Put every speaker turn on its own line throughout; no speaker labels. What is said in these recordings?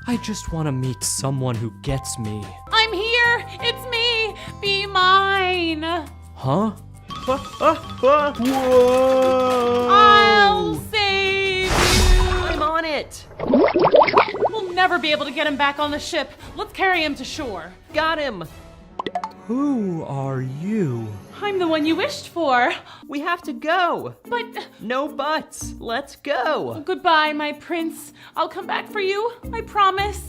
I just want to meet someone who gets me.
I'm here! It's me! Be mine!
Huh?
Whoa!
I'll save you!
I'm on it!
We'll never be able to get him back on the ship. Let's carry him to shore.
Got him! Who are you?
I'm the one you wished for.
We have to go!
But
No buts! Let's go!
goodbye, my prince. I'll come back for you. I promise.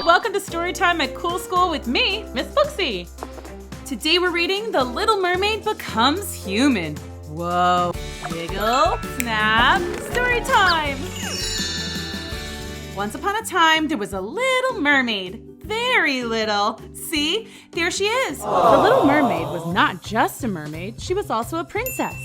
Welcome to Storytime at Cool School with me, Miss Booksy. Today we're reading The Little Mermaid Becomes Human. Whoa. Wiggle, snap, storytime. Once upon a time, there was a little mermaid. Very little. See? There she is. The Little Mermaid was not just a mermaid. She was also a princess,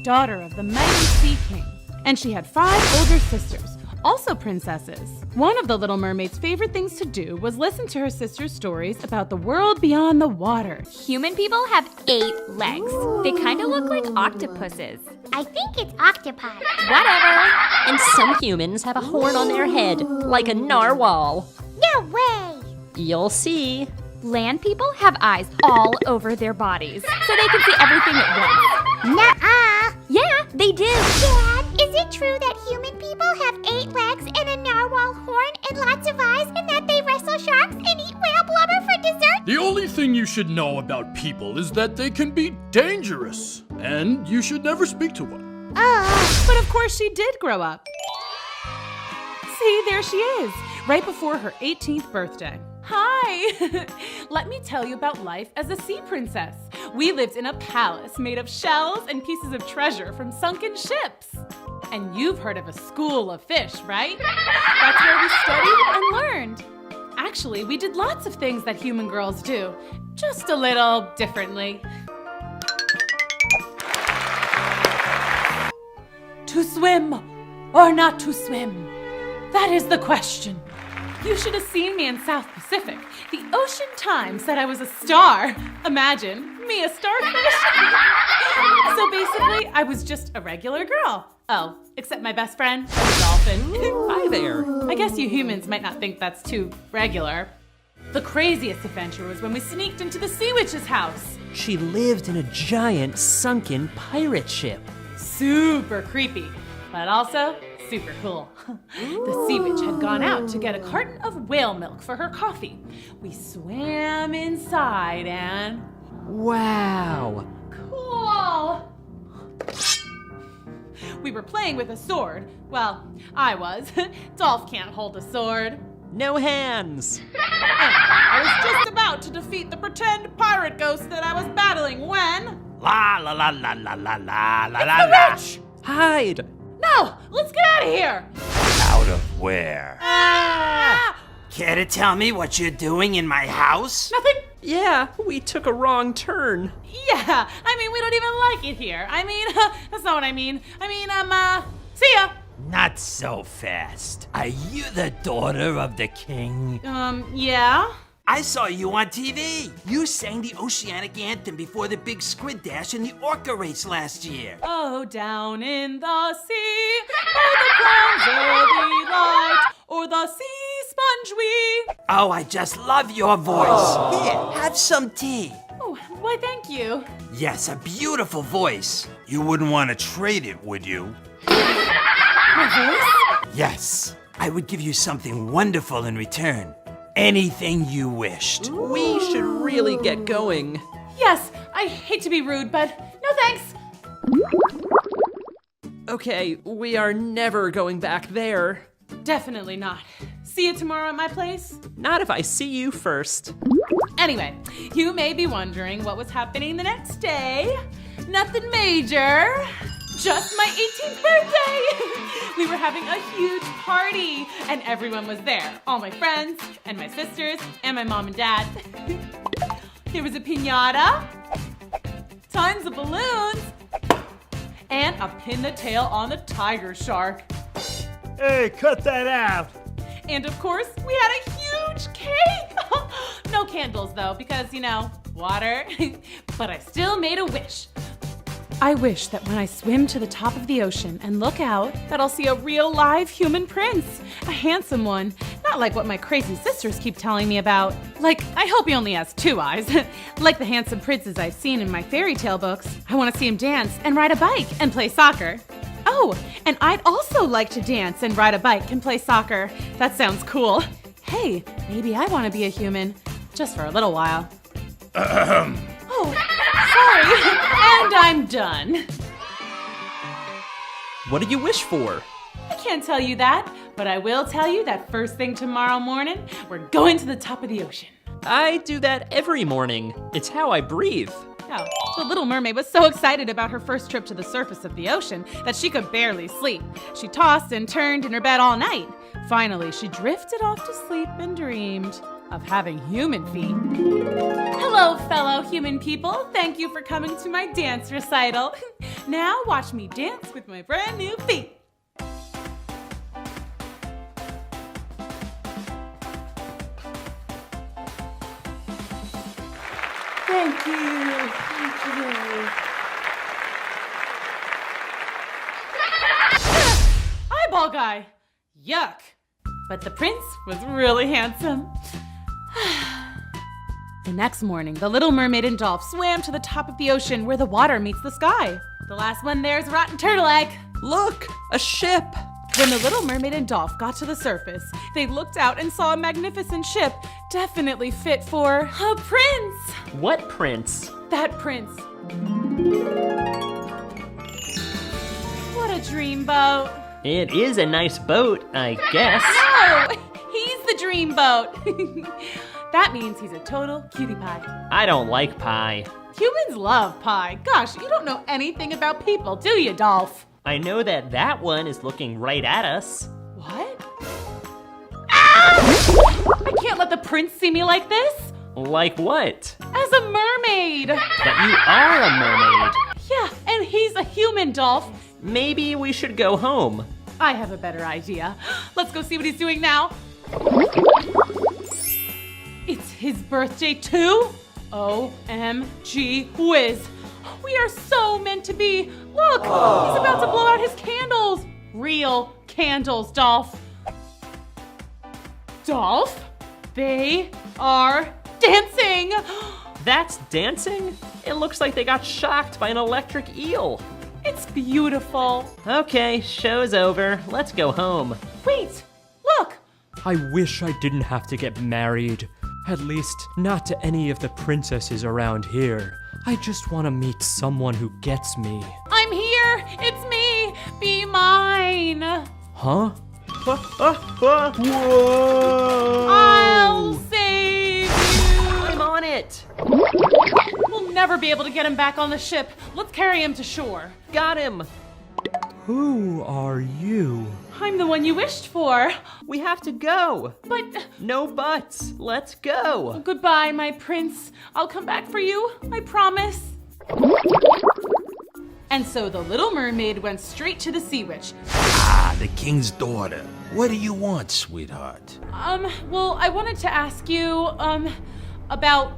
daughter of the mighty Sea King. And she had 5 older sisters, also princesses. One of the Little Mermaid's favorite things to do was listen to her sister's stories about the world beyond the water.
Human people have 8 legs. They kind of look like octopuses.
I think it's octopi.
Whatever.
And some humans have a horn on their head, like a narwhal.
No way!
You'll see.
Land people have eyes all over their bodies, so they can see everything at once.
Nuh-uh.
Yeah, they do.
Dad, is it true that human people have 8 legs and a narwhal horn and lots of eyes and that they wrestle sharks and eat whale blubber for dessert?
The only thing you should know about people is that they can be dangerous, and you should never speak to one.
But of course she did grow up. See, there she is, right before her 18th birthday. Hi! Let me tell you about life as a sea princess. We lived in a palace made of shells and pieces of treasure from sunken ships. And you've heard of a school of fish, right? That's where we studied and learned. Actually, we did lots of things that human girls do, just a little differently. To swim or not to swim? That is the question. You should have seen me in South Pacific. The Ocean Times said I was a star. Imagine, me a starfish. So basically, I was just a regular girl. Oh, except my best friend, a dolphin.
Hi there!
I guess you humans might not think that's too regular. The craziest adventure was when we sneaked into the Sea Witch's house.
She lived in a giant sunken pirate ship.
Super creepy, but also super cool. The Sea Witch had gone out to get a carton of whale milk for her coffee. We swam inside and...
Wow!
Cool! We were playing with a sword. Well, I was. Dolph can't hold a sword.
No hands!
And I was just about to defeat the pretend pirate ghost that I was battling when...
La la la la la la la la
It's
la
the
la.
witch!
Hide!
No! Let's get out of here!
Out of where?
Ah!
Care to tell me what you're doing in my house?
Nothing.
Yeah, we took a wrong turn.
Yeah, I mean, we don't even like it here. I mean, that's not what I mean. I mean, see ya.
Not so fast. Are you the daughter of the king?
Yeah?
I saw you on TV. You sang the Oceanic Anthem before the big squid dash in the orca race last year.
Oh, down in the sea, by the clouds of the light, or the sea sponge we...
Oh, I just love your voice. Here, have some tea.
Oh, why, thank you.
Yes, a beautiful voice. You wouldn't want to trade it, would you?
My voice?
Yes. I would give you something wonderful in return. Anything you wished.
We should really get going.
Yes, I hate to be rude, but no thanks.
Okay, we are never going back there.
Definitely not. See you tomorrow at my place?
Not if I see you first.
Anyway, you may be wondering what was happening the next day. Nothing major. Just my 18th birthday! We were having a huge party, and everyone was there. All my friends, and my sisters, and my mom and dad. There was a piñata, tons of balloons, and a pin the tail on the tiger shark.
Hey, cut that out!
And of course, we had a huge cake! No candles though, because, you know, water. But I still made a wish. I wish that when I swim to the top of the ocean and look out, that I'll see a real live human prince. A handsome one. Not like what my crazy sisters keep telling me about. Like, I hope he only has 2 eyes. Like the handsome princes I've seen in my fairy tale books. I want to see him dance and ride a bike and play soccer. Oh, and I'd also like to dance and ride a bike and play soccer. That sounds cool. Hey, maybe I want to be a human. Just for a little while. Oh, sorry. And I'm done.
What do you wish for?
I can't tell you that, but I will tell you that first thing tomorrow morning, we're going to the top of the ocean.
I do that every morning. It's how I breathe.
Oh, the Little Mermaid was so excited about her first trip to the surface of the ocean that she could barely sleep. She tossed and turned in her bed all night. Finally, she drifted off to sleep and dreamed of having human feet. Hello, fellow human people. Thank you for coming to my dance recital. Now watch me dance with my brand new feet. Thank you. Thank you. Eyeball guy. Yuck. But the prince was really handsome. The next morning, the Little Mermaid and Dolph swam to the top of the ocean where the water meets the sky. The last one there is a rotten turtle egg.
Look, a ship.
When the Little Mermaid and Dolph got to the surface, they looked out and saw a magnificent ship, definitely fit for a prince.
What prince?
That prince. What a dreamboat.
It is a nice boat, I guess.
Oh, he's the dreamboat. That means he's a total cutie pie.
I don't like pie.
Humans love pie. Gosh, you don't know anything about people, do you, Dolph?
I know that one is looking right at us.
What? Ah! I can't let the prince see me like this.
Like what?
As a mermaid.
But you are a mermaid.
Yeah, and he's a human, Dolph.
Maybe we should go home.
I have a better idea. Let's go see what he's doing now. It's his birthday too? OMG whiz. We are so meant to be. Look, he's about to blow out his candles. Real candles, Dolph. Dolph, they are dancing.
That's dancing? It looks like they got shocked by an electric eel.
It's beautiful.
Okay, show's over. Let's go home.
Wait, look.
I wish I didn't have to get married. At least, not to any of the princesses around here. I just want to meet someone who gets me.
I'm here. It's me. Be mine.
Huh?
I'll save you.
I'm on it.
We'll never be able to get him back on the ship. Let's carry him to shore.
Got him.
Who are you?
I'm the one you wished for.
We have to go.
But
No buts. Let's go.
goodbye, my prince. I'll come back for you. I promise. And so the Little Mermaid went straight to the Sea Witch.
Ah, the king's daughter. What do you want, sweetheart?
Well, I wanted to ask you, about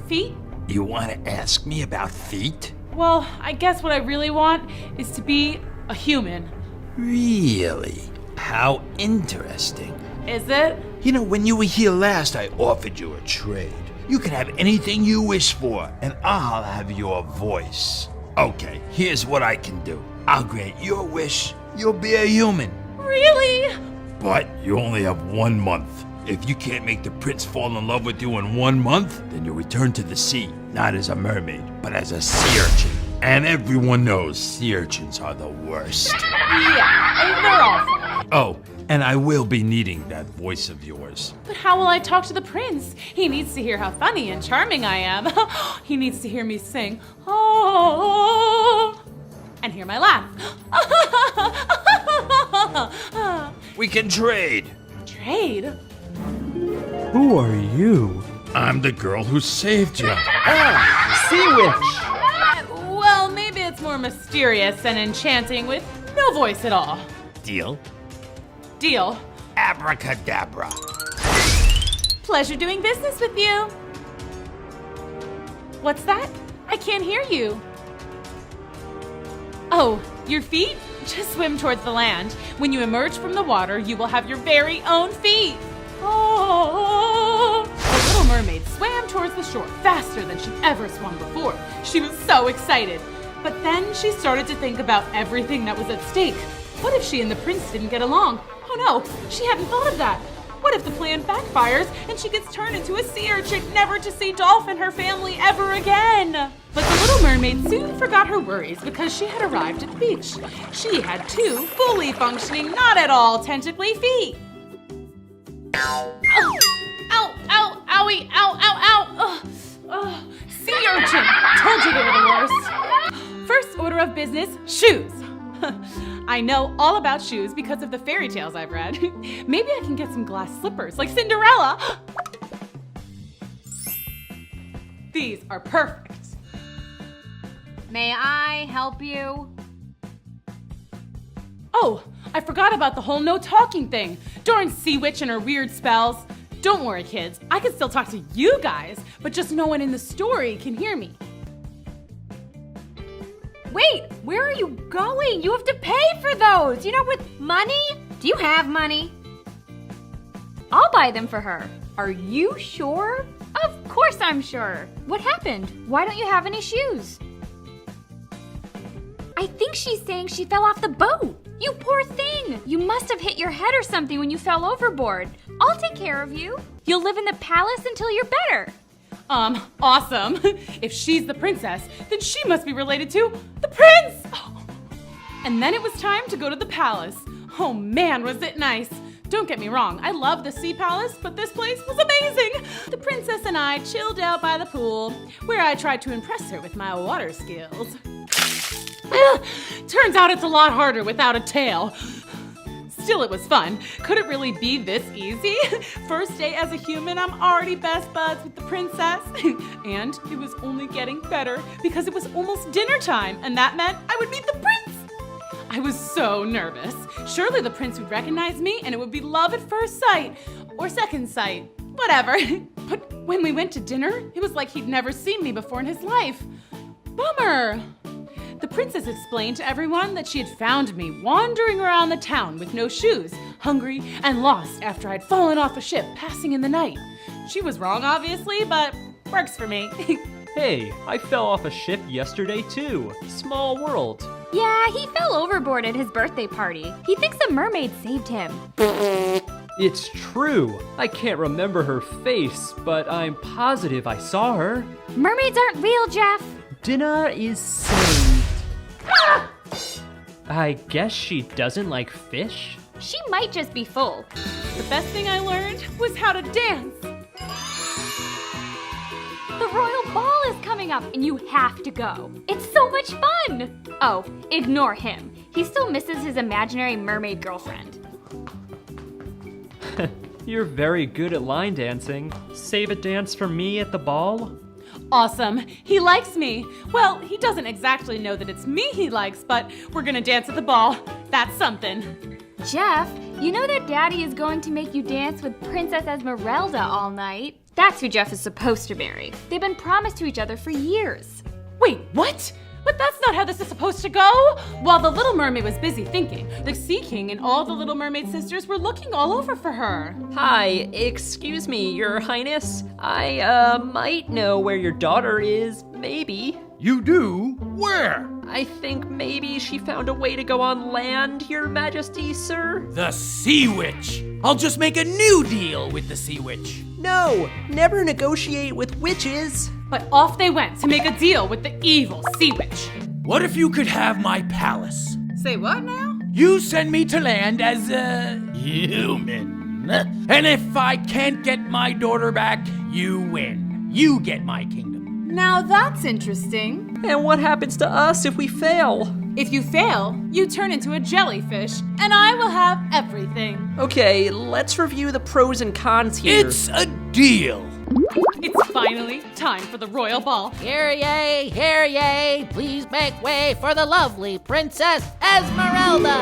feet?
You want to ask me about feet?
Well, I guess what I really want is to be a human.
Really? How interesting.
Is it?
You know, when you were here last, I offered you a trade. You can have anything you wish for, and I'll have your voice. Okay, here's what I can do. I'll grant your wish. You'll be a human.
Really?
But you only have 1 month. If you can't make the prince fall in love with you in 1 month, then you'll return to the sea, not as a mermaid, but as a sea urchin. And everyone knows sea urchins are the worst.
Yeah, they're awful.
Oh, and I will be needing that voice of yours.
But how will I talk to the prince? He needs to hear how funny and charming I am. He needs to hear me sing. Oh, and hear my laugh.
We can trade.
Trade?
Who are you?
I'm the girl who saved you.
Sea Witch.
Well, maybe it's more mysterious and enchanting with no voice at all.
Deal?
Deal.
Abracadabra.
Pleasure doing business with you. What's that? I can't hear you. Oh, your feet? Just swim towards the land. When you emerge from the water, you will have your very own feet. shore faster than she'd ever swum before. She was so excited. But then she started to think about everything that was at stake. What if she and the prince didn't get along? Oh no, she hadn't thought of that. What if the plan backfires and she gets turned into a sea urchin, never to see Dolph and her family ever again? But the little mermaid soon forgot her worries because she had arrived at the beach. She had 2 fully functioning, not at all tentacly feet. Ow, ow, ow, owie, ow, ow, ow. Sea urchin, told you they were the worst. First order of business, shoes. I know all about shoes because of the fairy tales I've read. Maybe I can get some glass slippers like Cinderella. These are perfect.
May I help you?
Oh, I forgot about the whole no talking thing. Darn sea witch and her weird spells. Don't worry, kids. I can still talk to you guys, but just no one in the story can hear me.
Wait, where are you going? You have to pay for those. You know, with money? Do you have money? I'll buy them for her. Are you sure? Of course I'm sure. What happened? Why don't you have any shoes? I think she's saying she fell off the boat. You poor thing. You must have hit your head or something when you fell overboard. I'll take care of you. You'll live in the palace until you're better.
Awesome. If she's the princess, then she must be related to the prince. Oh. And then it was time to go to the palace. Oh man, was it nice. Don't get me wrong, I love the sea palace, but this place was amazing. The princess and I chilled out by the pool, where I tried to impress her with my water skills. Turns out it's a lot harder without a tail. Still, it was fun. Could it really be this easy? First day as a human, I'm already best buds with the princess. And it was only getting better because it was almost dinner time, and that meant I would meet the prince. I was so nervous. Surely the prince would recognize me and it would be love at first sight. Or second sight. Whatever. But when we went to dinner, it was like he'd never seen me before in his life. Bummer. The princess explained to everyone that she had found me wandering around the town with no shoes, hungry and lost after I'd fallen off a ship passing in the night. She was wrong, obviously, but works for me.
Hey, I fell off a ship yesterday too. Small world.
Yeah, he fell overboard at his birthday party. He thinks a mermaid saved him.
It's true. I can't remember her face, but I'm positive I saw her.
Mermaids aren't real, Jeff.
Dinner is saved. I guess she doesn't like fish?
She might just be full.
The best thing I learned was how to dance.
The royal ball is coming up and you have to go. It's so much fun. Oh, ignore him. He still misses his imaginary mermaid girlfriend.
You're very good at line dancing. Save a dance for me at the ball?
Awesome. He likes me. Well, he doesn't exactly know that it's me he likes, but we're gonna dance at the ball. That's something.
Jeff, you know that Daddy is going to make you dance with Princess Esmeralda all night? That's who Jeff is supposed to marry. They've been promised to each other for years.
Wait, what? But that's not how this is supposed to go. While the Little Mermaid was busy thinking, the Sea King and all the Little Mermaid sisters were looking all over for her.
Hi, excuse me, Your Highness. I, might know where your daughter is, maybe.
You do? Where?
I think maybe she found a way to go on land, Your Majesty, sir.
The Sea Witch! I'll just make a new deal with the Sea Witch.
No, never negotiate with witches.
But off they went to make a deal with the evil Sea Witch.
What if you could have my palace?
Say what now?
You send me to land as a human. And if I can't get my daughter back, you win. You get my kingdom.
Now that's interesting.
And what happens to us if we fail?
If you fail, you turn into a jellyfish, and I will have everything.
Okay, let's review the pros and cons here.
It's a deal.
It's finally time for the royal ball.
Hear ye, please make way for the lovely Princess Esmeralda!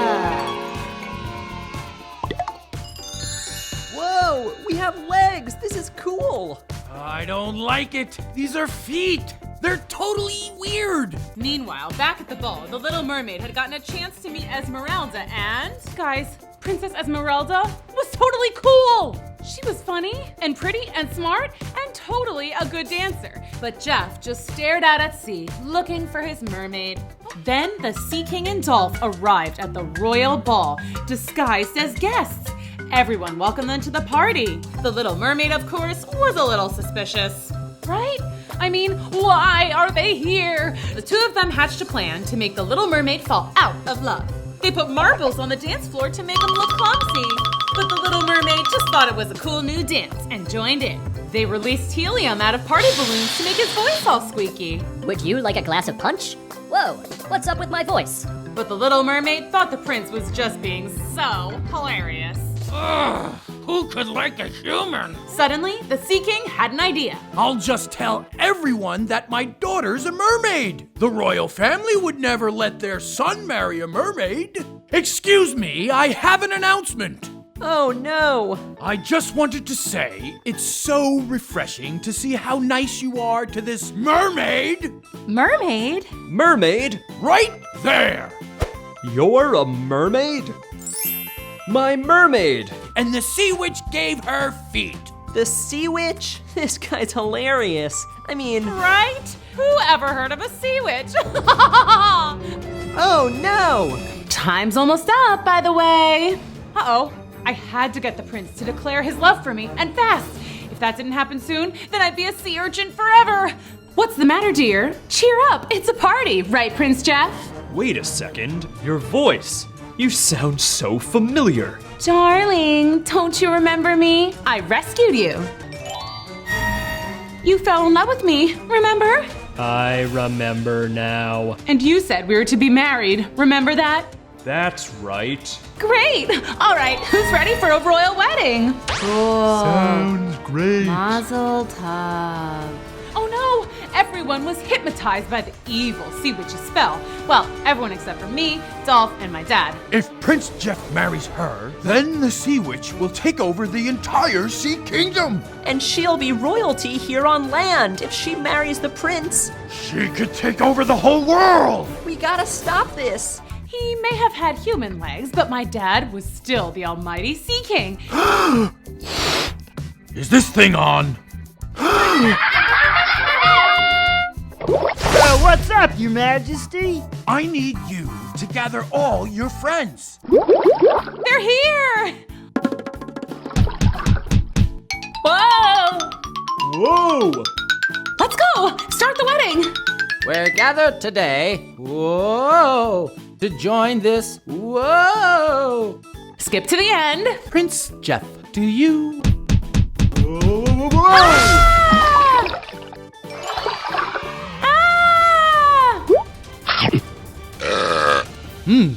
Whoa, we have legs, this is cool.
I don't like it. These are feet. They're totally weird.
Meanwhile, back at the ball, the Little Mermaid had gotten a chance to meet Esmeralda and... Guys, Princess Esmeralda was totally cool. She was funny and pretty and smart and totally a good dancer. But Jeff just stared out at sea, looking for his mermaid. Then the Sea King and Dolph arrived at the royal ball, disguised as guests. Everyone welcomed them to the party. The Little Mermaid, of course, was a little suspicious. Right? I mean, why are they here? The two of them hatched a plan to make the Little Mermaid fall out of love. They put marbles on the dance floor to make them look clumsy. But the Little Mermaid just thought it was a cool new dance and joined in. They released helium out of party balloons to make his voice all squeaky.
Would you like a glass of punch? Whoa, what's up with my voice?
But the Little Mermaid thought the prince was just being so hilarious.
Ugh, who could like a human?
Suddenly, the Sea King had an idea.
I'll just tell everyone that my daughter's a mermaid. The royal family would never let their son marry a mermaid. Excuse me, I have an announcement.
Oh no!
I just wanted to say, it's so refreshing to see how nice you are to this mermaid.
Mermaid?
Mermaid?
Right there.
You're a mermaid? My mermaid!
And the sea witch gave her feet.
The sea witch? This guy's hilarious. I mean,
Right? Who ever heard of a sea witch?
oh no!
Time's almost up, by the way. Uh-oh. I had to get the prince to declare his love for me, and fast. If that didn't happen soon, then I'd be a sea urchin forever. What's the matter, dear? Cheer up, it's a party, right, Prince Jeff?
Wait a second. Your voice. You sound so familiar.
Darling, don't you remember me? I rescued you. You fell in love with me, remember?
I remember now.
And you said we were to be married, remember that?
That's right.
Great! All right, who's ready for a royal wedding?
Sounds great.
Mazel tov. Oh no! Everyone was hypnotized by the evil sea witch's spell. Well, everyone except for me, Dolph, and my dad.
If Prince Jeff marries her, then the sea witch will take over the entire sea kingdom.
And she'll be royalty here on land if she marries the prince.
She could take over the whole world.
We gotta stop this.
He may have had human legs, but my dad was still the almighty Sea King.
Is this thing on?
What's up, Your Majesty?
I need you to gather all your friends.
They're here! Whoa!
Whoa!
Let's go! Start the wedding!
We're gathered today, whoa, to join this, whoa.
Skip to the end.
Prince Jeff, do you?
Ah!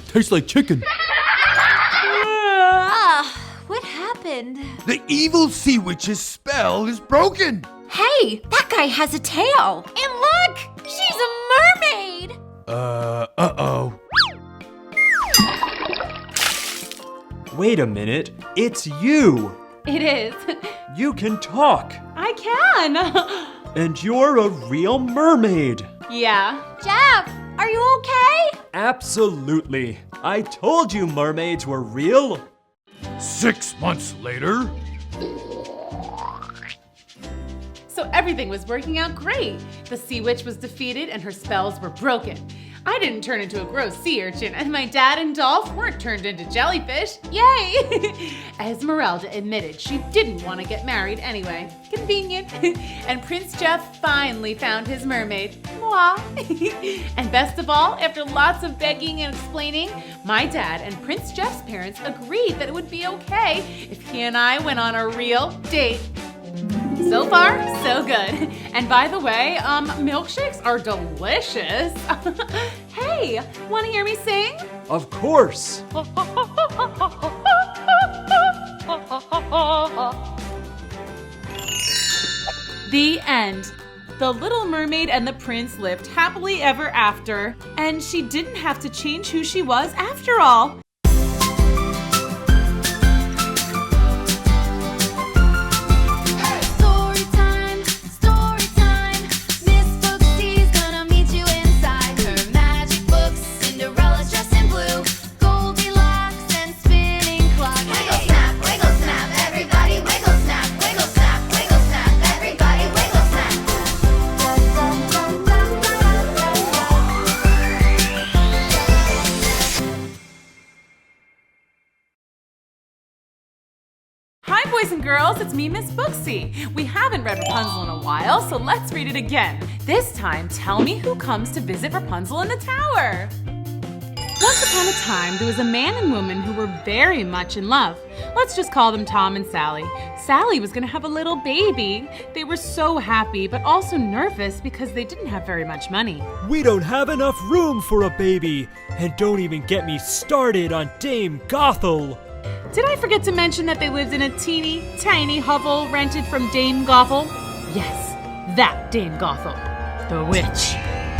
Tastes like chicken.
What happened?
The evil sea witch's spell is broken.
Hey, that guy has a tail. And look, she's a mermaid.
Uh-oh.
Wait a minute. It's you.
It is.
You can talk.
I can.
And you're a real mermaid.
Yeah.
Jeff, are you okay?
Absolutely. I told you mermaids were real.
6 months later.
So everything was working out great. The sea witch was defeated and her spells were broken. I didn't turn into a gross sea urchin, and my dad and Dolph weren't turned into jellyfish. Yay! Esmeralda admitted she didn't want to get married anyway. Convenient. And Prince Jeff finally found his mermaid. Mwah. And best of all, after lots of begging and explaining, my dad and Prince Jeff's parents agreed that it would be okay if he and I went on a real date. So far, so good. And by the way, milkshakes are delicious. Hey, want to hear me sing?
Of course.
The end. The Little Mermaid and the prince lived happily ever after, and she didn't have to change who she was after all.
Storytime, storytime. Miss Booksy's gonna meet you inside her magic books. Cinderella's dressed in blue, Goldilocks and spinning clock. Wiggle snap, everybody wiggle snap.
boys and girls, it's me, Miss Booksy. We haven't read Rapunzel in a while, so let's read it again. This time, tell me who comes to visit Rapunzel in the tower. Once upon a time, there was a man and woman who were very much in love. Let's just call them Tom and Sally. Sally was going to have a little baby. They were so happy, but also nervous because they didn't have very much money.
We don't have enough room for a baby. And don't even get me started on Dame Gothel.
Did I forget to mention that they lived in a teeny tiny hovel rented from Dame Gothel? Yes, that Dame Gothel, the witch.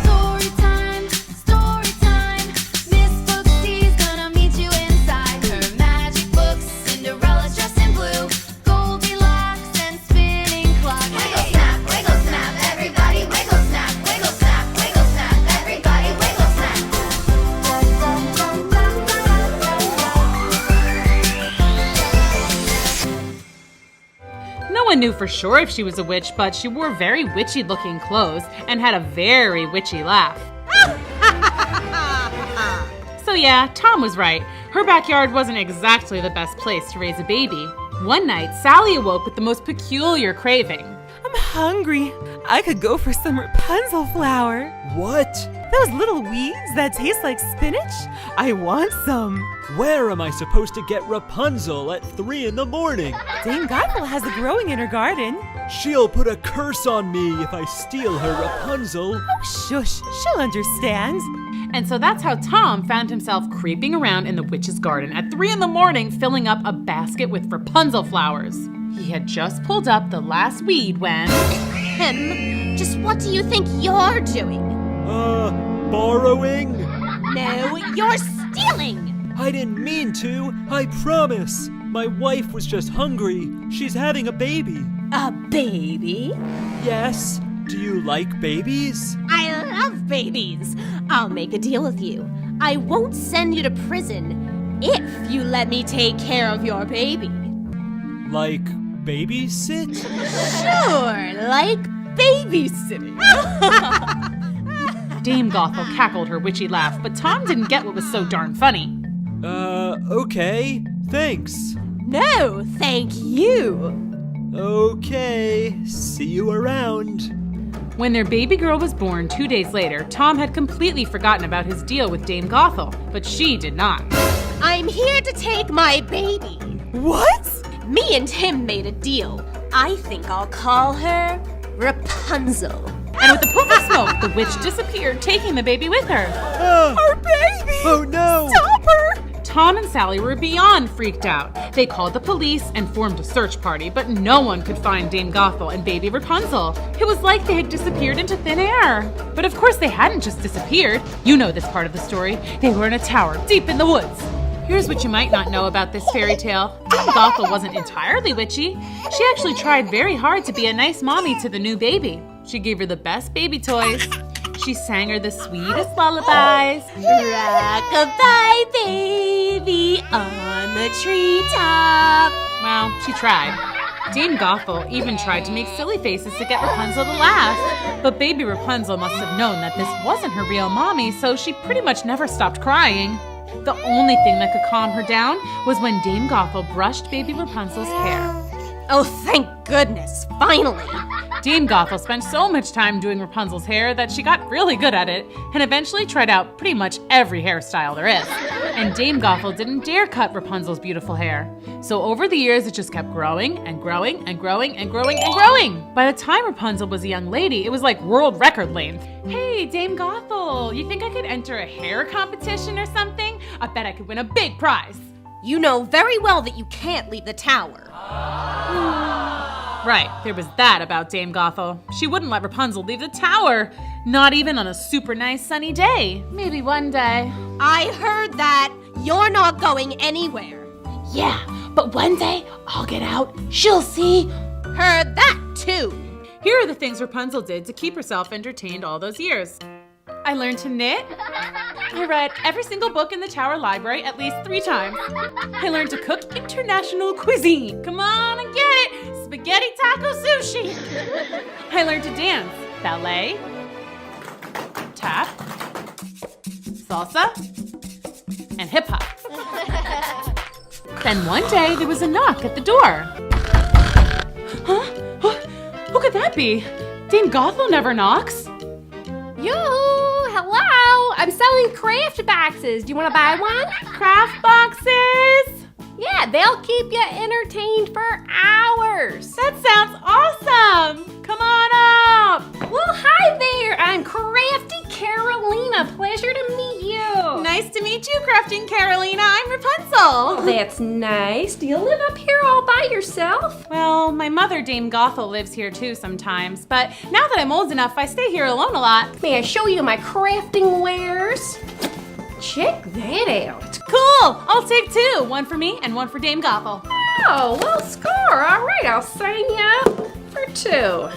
Storytime, storytime. Miss Booksy's gonna meet you inside her magic books. Cinderella dressed in blue, Goldilocks and spinning clock. Wiggle snap, everybody wiggle snap. Wiggle snap, everybody wiggle snap.
No one knew for sure if she was a witch, but she wore very witchy-looking clothes and had a very witchy laugh. So yeah, Tom was right. Her backyard wasn't exactly the best place to raise a baby. One night, Sally awoke with the most peculiar craving.
I'm hungry. I could go for some Rapunzel flower.
What?
Those little weeds that taste like spinach? I want some.
Where am I supposed to get Rapunzel at 3 in the morning?
Dame Gothel has it growing in her garden.
She'll put a curse on me if I steal her Rapunzel.
Oh, shush. She'll understand.
And so that's how Tom found himself creeping around in the witch's garden at 3 in the morning, filling up a basket with Rapunzel flowers. He had just pulled up the last weed when...
Just what do you think you're doing?
Borrowing?
No, you're stealing!
I didn't mean to, I promise. My wife was just hungry. She's having a baby.
A baby?
Yes. Do you like babies?
I love babies. I'll make a deal with you. I won't send you to prison if you let me take care of your baby.
Like babysit?
Sure, like babysitting.
Dame Gothel cackled her witchy laugh, but Tom didn't get what was so darn funny.
Okay. Thanks.
No, thank you.
Okay. See you around.
When their baby girl was born 2 days later, Tom had completely forgotten about his deal with Dame Gothel, but she did not.
I'm here to take my baby.
What?
Me and him made a deal. I think I'll call her Rapunzel.
And with a puff of smoke, the witch disappeared, taking the baby with her.
Our baby!
Oh no!
Stop her!
Tom and Sally were beyond freaked out. They called the police and formed a search party, but no one could find Dame Gothel and baby Rapunzel. It was like they had disappeared into thin air. But of course they hadn't just disappeared. You know this part of the story. They were in a tower deep in the woods. Here's what you might not know about this fairy tale. Dame Gothel wasn't entirely witchy. She actually tried very hard to be a nice mommy to the new baby. She gave her the best baby toys. She sang her the sweetest lullabies.
Rock-a-bye, baby, on the treetop.
Well, she tried. Dame Gothel even tried to make silly faces to get Rapunzel to laugh. But baby Rapunzel must have known that this wasn't her real mommy, so she pretty much never stopped crying. The only thing that could calm her down was when Dame Gothel brushed baby Rapunzel's hair.
Oh, thank goodness, finally.
Dame Gothel spent so much time doing Rapunzel's hair that she got really good at it and eventually tried out pretty much every hairstyle there is. And Dame Gothel didn't dare cut Rapunzel's beautiful hair. So over the years, it just kept growing and growing and growing and growing and growing. By the time Rapunzel was a young lady, it was like world record length. Hey, Dame Gothel, you think I could enter a hair competition or something? I bet I could win a big prize.
You know very well that you can't leave the tower.
Right, there was that about Dame Gothel. She wouldn't let Rapunzel leave the tower, not even on a super nice sunny day. Maybe one day.
I heard that. You're not going anywhere.
Yeah, but one day I'll get out. She'll see.
Heard that too.
Here are the things Rapunzel did to keep herself entertained all those years. I learned to knit. I read every single book in the Tower Library at least 3 times. I learned to cook international cuisine. Come on and get it. Spaghetti taco sushi. I learned to dance. Ballet. Tap. Salsa. And hip hop. Then one day there was a knock at the door. be? Dame Gothel never knocks.
Yoo-hoo! Hello! I'm selling craft boxes. Do you want to buy one?
Craft boxes?
Yeah, they'll keep you entertained for hours.
That sounds awesome! Come on up!
Well, hi there. I'm Crafty Carolina. Pleasure to meet you.
Nice to meet you, Crafting Carolina. I'm Rapunzel.
That's nice. Do you live up here all by yourself?
Well, my mother, Dame Gothel, lives here too sometimes, but now that I'm old enough, I stay here alone a lot.
May I show you my crafting wares? Check that out.
Cool! I'll take two. One for me and one for Dame Gothel.
Oh, well, score. All right, I'll sign you up for two.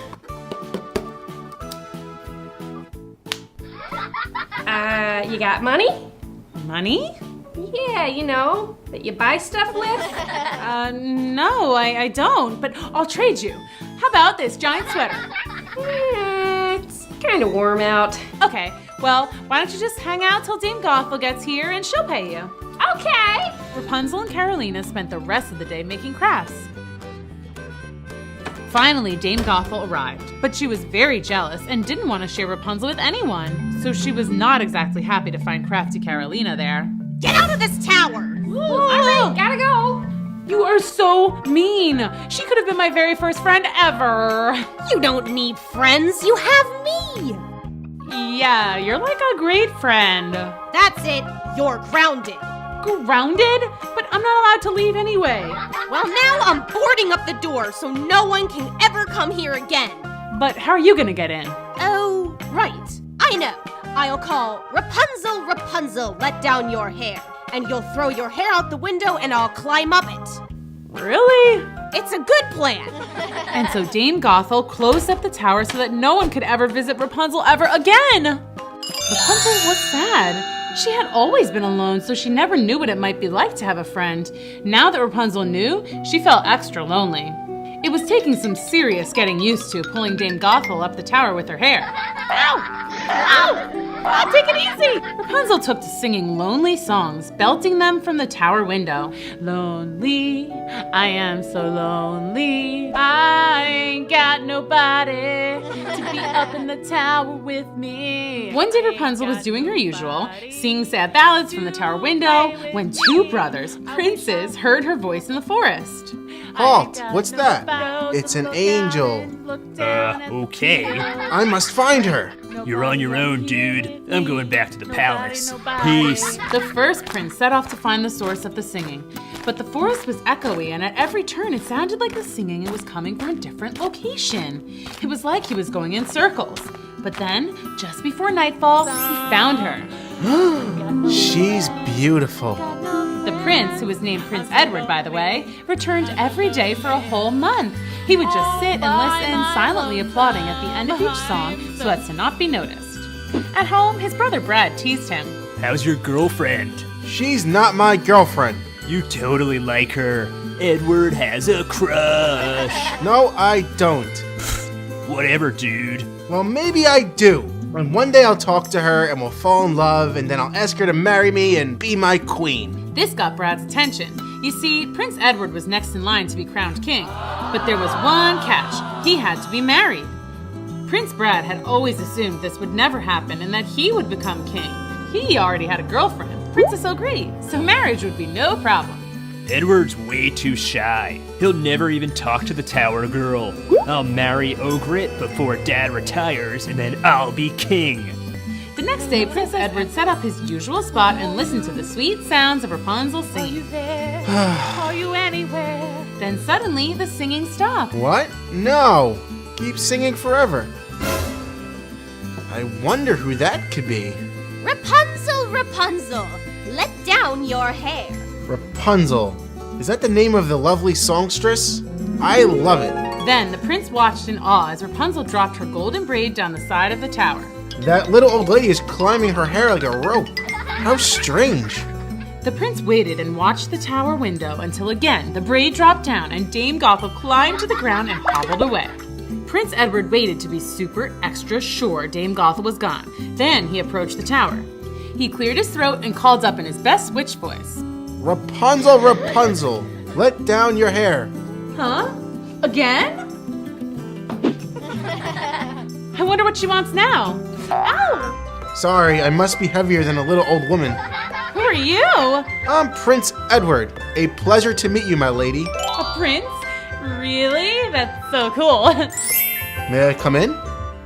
You got money?
Money?
Yeah, you know, that you buy stuff with.
No, I don't, but I'll trade you. How about this giant sweater?
It's kind of warm out.
Okay, well, why don't you just hang out till Dame Gothel gets here and she'll pay you.
Okay.
Rapunzel and Carolina spent the rest of the day making crafts. Finally, Dame Gothel arrived, but she was very jealous and didn't want to share Rapunzel with anyone, so she was not exactly happy to find crafty Carolina there.
Get out of this tower!
All right, gotta go.
You are so mean! She could have been my very first friend ever!
You don't need friends, you have me!
Yeah, you're like a great friend.
That's it, you're grounded.
Grounded? But I'm not allowed to leave anyway.
Well, now I'm boarding up the door so no one can ever come here again.
But how are you gonna get in?
Oh, right. I know. I'll call Rapunzel, Rapunzel, let down your hair. And you'll throw your hair out the window and I'll climb up it.
Really?
It's a good plan.
And so Dame Gothel closed up the tower so that no one could ever visit Rapunzel ever again. Rapunzel was sad. She had always been alone, so she never knew what it might be like to have a friend. Now that Rapunzel knew, she felt extra lonely. It was taking some serious getting used to pulling Dame Gothel up the tower with her hair. Ow! Ow! Oh, take it easy! Rapunzel took to singing lonely songs, belting them from the tower window. Lonely, I am so lonely. I ain't got nobody to be up in the tower with me. One day Rapunzel was doing her usual, singing sad ballads from the tower window, when two brothers, princes, heard her voice in the forest.
Halt! What's that? It's an angel.
Okay.
I must find her.
You're on your own, dude. I'm going back to the palace. Peace.
The first prince set off to find the source of the singing. But the forest was echoey, and at every turn it sounded like the singing was coming from a different location. It was like he was going in circles. But then, just before nightfall, he found her.
She's beautiful.
The prince, who was named Prince Edward, by the way, returned every day for a whole month. He would just sit and listen, silently applauding at the end of each song so as to not be noticed. At home, his brother Brad teased him.
How's your girlfriend?
She's not my girlfriend.
You totally like her. Edward has a crush.
No, I don't.
Whatever, dude.
Well, maybe I do. And one day I'll talk to her and we'll fall in love and then I'll ask her to marry me and be my queen.
This got Brad's attention. You see, Prince Edward was next in line to be crowned king. But there was one catch. He had to be married. Prince Brad had always assumed this would never happen and that he would become king. He already had a girlfriend, Princess O'Gree, so marriage would be no problem.
Edward's way too shy. He'll never even talk to the tower girl. I'll marry Ogret before Dad retires, and then I'll be king.
The next day, Prince Edward set up his usual spot and listened to the sweet sounds of Rapunzel singing. Are you there? Are you anywhere? Then suddenly, the singing stopped.
What? No. Keep singing forever. I wonder who that could be.
Rapunzel, Rapunzel, let down your hair.
Rapunzel. Is that the name of the lovely songstress? I love it.
Then the prince watched in awe as Rapunzel dropped her golden braid down the side of the tower.
That little old lady is climbing her hair like a rope. How strange.
The prince waited and watched the tower window until again the braid dropped down and Dame Gothel climbed to the ground and hobbled away. Prince Edward waited to be super extra sure Dame Gothel was gone. Then he approached the tower. He cleared his throat and called up in his best witch voice.
Rapunzel, Rapunzel, let down your hair.
Huh? Again? wonder what she wants now. Ow!
Sorry, I must be heavier than a little old woman.
Who are you?
I'm Prince Edward. A pleasure to meet you, my lady.
A prince? Really? That's so cool.
May I come in?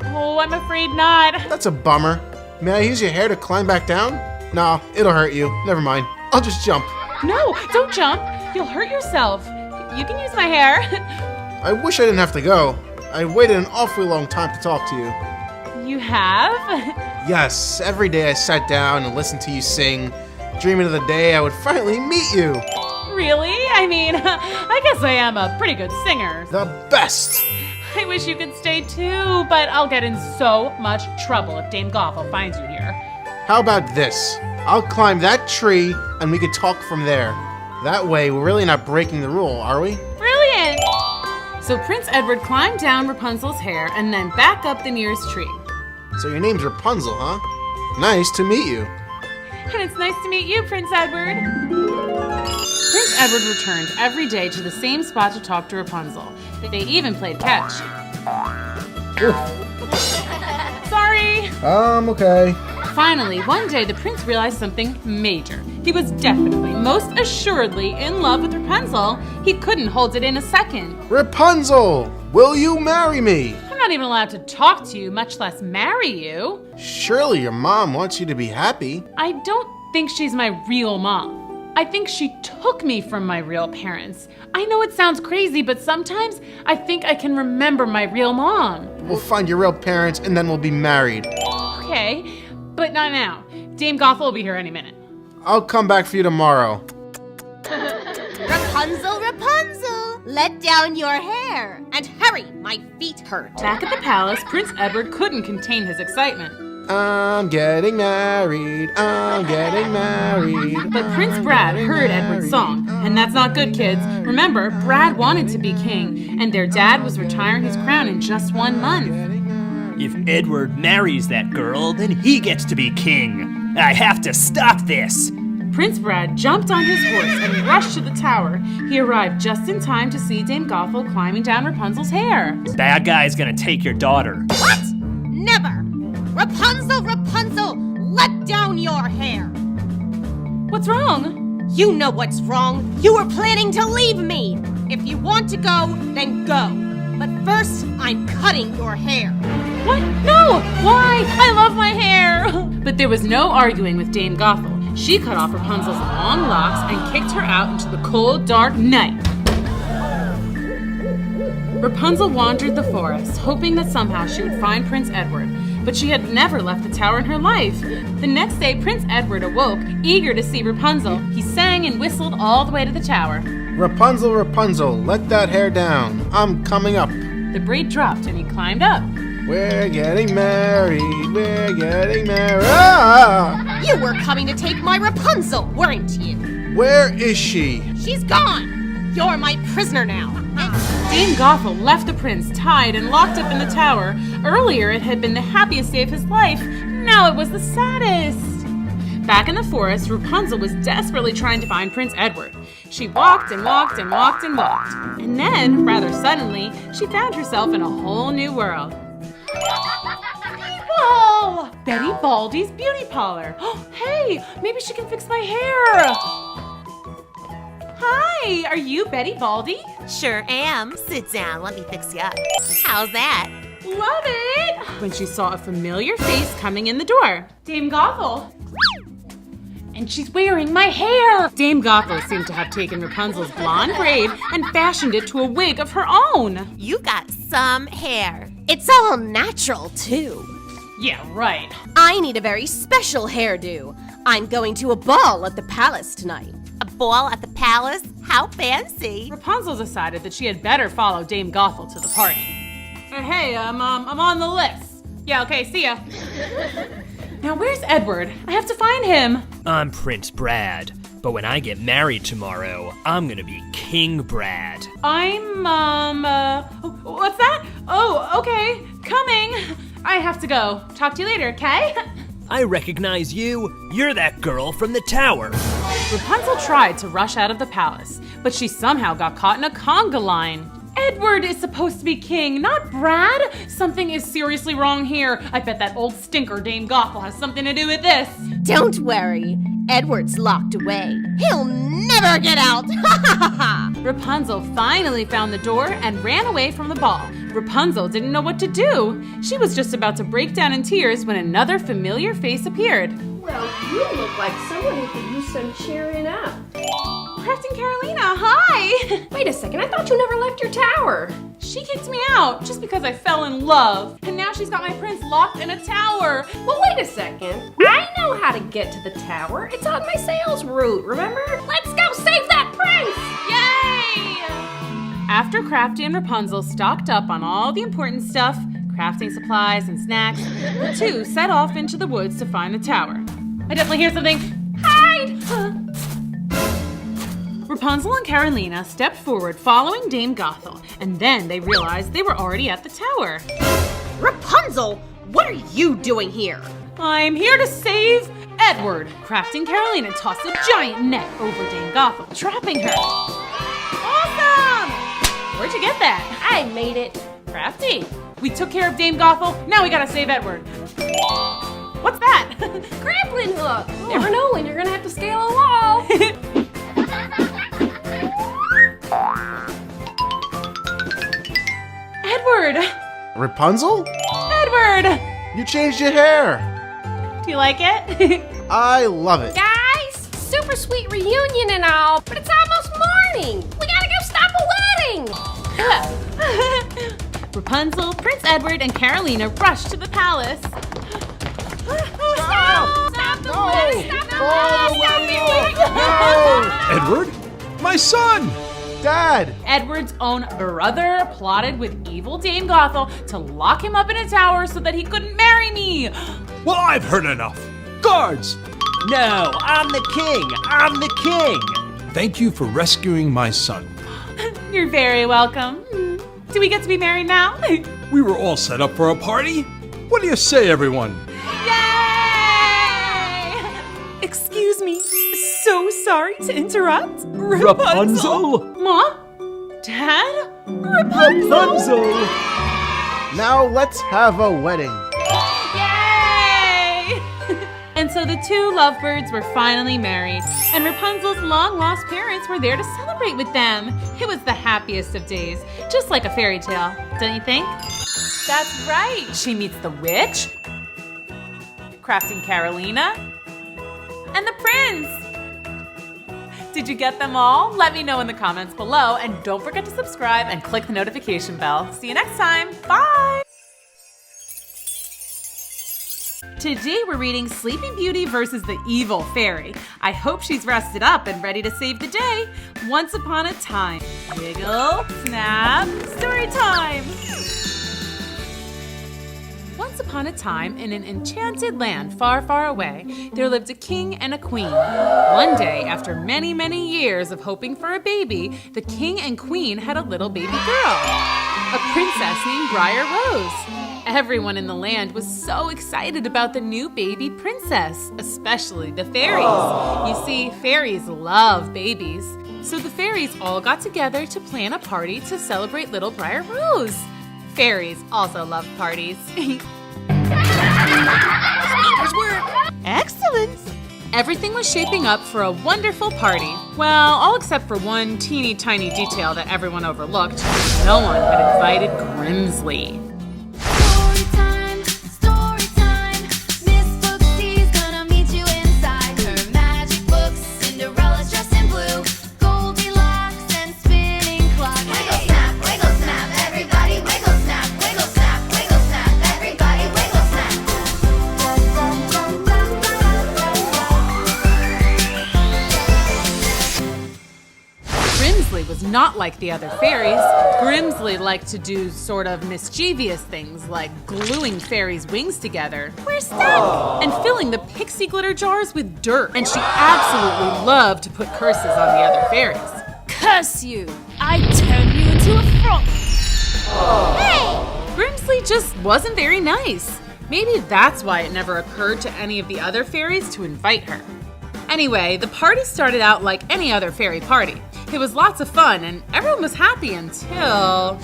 Oh, I'm afraid not.
That's a bummer. May I use your hair to climb back down? Nah, it'll hurt you. Never mind. I'll just jump.
No, don't jump. You'll hurt yourself. You can use my hair.
I wish I didn't have to go. I waited an awfully long time to talk to you.
You have?
Yes, every day I sat down and listened to you sing, dreaming of the day I would finally meet you.
Really? I mean, I guess I am a pretty good singer.
The best!
I wish you could stay too, but I'll get in so much trouble if Dame Gothel finds you here.
How about this? I'll climb that tree and we could talk from there. That way, we're really not breaking the rule, are we?
Brilliant! So Prince Edward climbed down Rapunzel's hair and then back up the nearest tree.
So your name's Rapunzel, huh? Nice to meet you.
And it's nice to meet you, Prince Edward. Prince Edward returned every day to the same spot to talk to Rapunzel. They even played catch. Sorry!
Okay.
Finally, one day the prince realized something major. He was definitely, most assuredly in love with Rapunzel. He couldn't hold it in a second.
Rapunzel, will you marry me?
I'm not even allowed to talk to you, much less marry you.
Surely your mom wants you to be happy.
I don't think she's my real mom. I think she took me from my real parents. I know it sounds crazy, but sometimes I think I can remember my real mom.
We'll find your real parents and then we'll be married.
Okay, but not now. Dame Gothel will be here any minute.
I'll come back for you tomorrow.
Rapunzel, Rapunzel, let down your hair. And hurry, my feet hurt.
Back at the palace, Prince Edward couldn't contain his excitement.
I'm getting married, I'm getting married.
But Prince Brad heard Edward's song, and that's not good, kids. Remember, Brad wanted to be king, and their dad was retiring his crown in just 1 month.
If Edward marries that girl, then he gets to be king. I have to stop this.
Prince Brad jumped on his horse and rushed to the tower. He arrived just in time to see Dame Gothel climbing down Rapunzel's hair.
Bad guy's gonna take your daughter.
What? Never! Rapunzel, Rapunzel, let down your hair.
What's wrong?
You know what's wrong. You were planning to leave me. If you want to go, then go. But first, I'm cutting your hair.
What? No! Why? I love my hair! But there was no arguing with Dame Gothel. She cut off Rapunzel's long locks and kicked her out into the cold, dark night. Rapunzel wandered the forest, hoping that somehow she would find Prince Edward. But she had never left the tower in her life. The next day, Prince Edward awoke, eager to see Rapunzel. He sang and whistled all the way to the tower.
Rapunzel, Rapunzel, let that hair down. I'm coming up.
The braid dropped and he climbed up.
We're getting married, we're getting married. Ah!
You were coming to take my Rapunzel, weren't you?
Where is she?
She's gone. You're my prisoner now.
Dame Gothel left the prince tied and locked up in the tower. Earlier, it had been the happiest day of his life. Now it was the saddest. Back in the forest, Rapunzel was desperately trying to find Prince Edward. She walked and walked and walked and walked. And then, rather suddenly, she found herself in a whole new world. Whoa! Betty Baldy's beauty parlor. Hey, maybe she can fix my hair. Hi, are you Betty Baldy?
Sure am. Sit down, let me fix you up. How's that?
Love it! When she saw a familiar face coming in the door. Dame Gothel. And she's wearing my hair! Dame Gothel seemed to have taken Rapunzel's blonde braid and fashioned it to a wig of her own.
You got some hair.
It's all natural, too.
Yeah, right.
I need a very special hairdo. I'm going to a ball at the palace tonight.
A ball at the palace? How fancy.
Rapunzel decided that she had better follow Dame Gothel to the party. Hey, I'm on the list. Yeah, okay, see ya. Now where's Edward? I have to find him.
I'm Prince Brad, but when I get married tomorrow, I'm gonna be King Brad.
I'm, what's that? Oh, okay, coming. I have to go. Talk to you later, okay?
I recognize you. You're that girl from the tower.
Rapunzel tried to rush out of the palace, but she somehow got caught in a conga line. Edward is supposed to be king, not Brad. Something is seriously wrong here. I bet that old stinker Dame Gothel has something to do with this.
Don't worry. Edward's locked away. He'll never get out.
Rapunzel finally found the door and ran away from the ball. Rapunzel didn't know what to do. She was just about to break down in tears when another familiar face appeared.
Well, you look like someone who could use some cheering up.
Crafting Carolina, hi!
Wait a second, I thought you never left your tower.
She kicked me out just because I fell in love. And now she's got my prince locked in a tower.
Well, wait a second. I know how to get to the tower. It's on my sales route, remember? Let's go save that prince!
Yay! After Crafty and Rapunzel stocked up on all the important stuff, crafting supplies and snacks, the two set off into the woods to find the tower. I definitely hear something. Hide! Rapunzel and Carolina stepped forward following Dame Gothel, and then they realized they were already at the tower.
Rapunzel, what are you doing here?
I'm here to save Edward. Crafting Carolina tossed a giant net over Dame Gothel, trapping her. Awesome! Where'd you get that?
I made it.
Crafty. We took care of Dame Gothel, now we gotta save Edward. What's that?
Grappling hook. Never know when you're gonna have to scale a wall.
Edward!
Rapunzel?
Edward!
You changed your hair.
Do you like it?
I love it.
Guys, super sweet reunion and all, but it's almost morning. We gotta go stop a wedding.
Rapunzel, Prince Edward, and Carolina rushed to the palace.
Stop the wedding! Stop the wedding!
Edward? My son!
Dad!
Edward's own brother plotted with evil Dame Gothel to lock him up in a tower so that he couldn't marry me.
Well, I've heard enough. Guards!
No, I'm the king! I'm the king!
Thank you for rescuing my son.
You're very welcome. Do we get to be married now?
We were all set up for a party. What do you say, everyone?
Yay!
Excuse me. So sorry to interrupt.
Rapunzel?
Ma? Dad? Rapunzel?
Now let's have a wedding.
Yay! And so the two lovebirds were finally married, and Rapunzel's long-lost parents were there to celebrate with them. It was the happiest of days, just like a fairy tale, don't you think? That's right. She meets the witch, Crafting Carolina, and the prince. Did you get them all? Let me know in the comments below, and don't forget to subscribe and click the notification bell. See you next time. Bye! Today we're reading Sleeping Beauty versus the Evil Fairy. I hope she's rested up and ready to save the day. Once upon a time. Wiggle, snap, story time! Once upon a time, in an enchanted land far, far away, there lived a king and a queen. One day, after many, many years of hoping for a baby, the king and queen had a little baby girl, a princess named Briar Rose. Everyone in the land was so excited about the new baby princess, especially the fairies. You see, fairies love babies. So the fairies all got together to plan a party to celebrate little Briar Rose. Fairies also love parties.
Excellent!
Everything was shaping up for a wonderful party. Well, all except for one teeny tiny detail that everyone overlooked. No one had invited Grimsley.
Storytime, storytime. Miss Booksy's gonna meet you inside her magic books. Cinderella's dressed in blue, Goldilocks and spinning clock. Wiggle snap, everybody wiggle snap, everybody wiggle snap.
Grimsley was not like the other fairies. Grimsley liked to do sort of mischievous things like gluing fairies' wings together. We're stuck! And filling the pixie glitter jars with dirt. And she absolutely loved to put curses on the other fairies. Curse you! I turn you into a frog! Hey! Grimsley just wasn't very nice. Maybe that's why it never occurred to any of the other fairies to invite her. Anyway, the party started out like any other fairy party. It was lots of fun and everyone was happy until...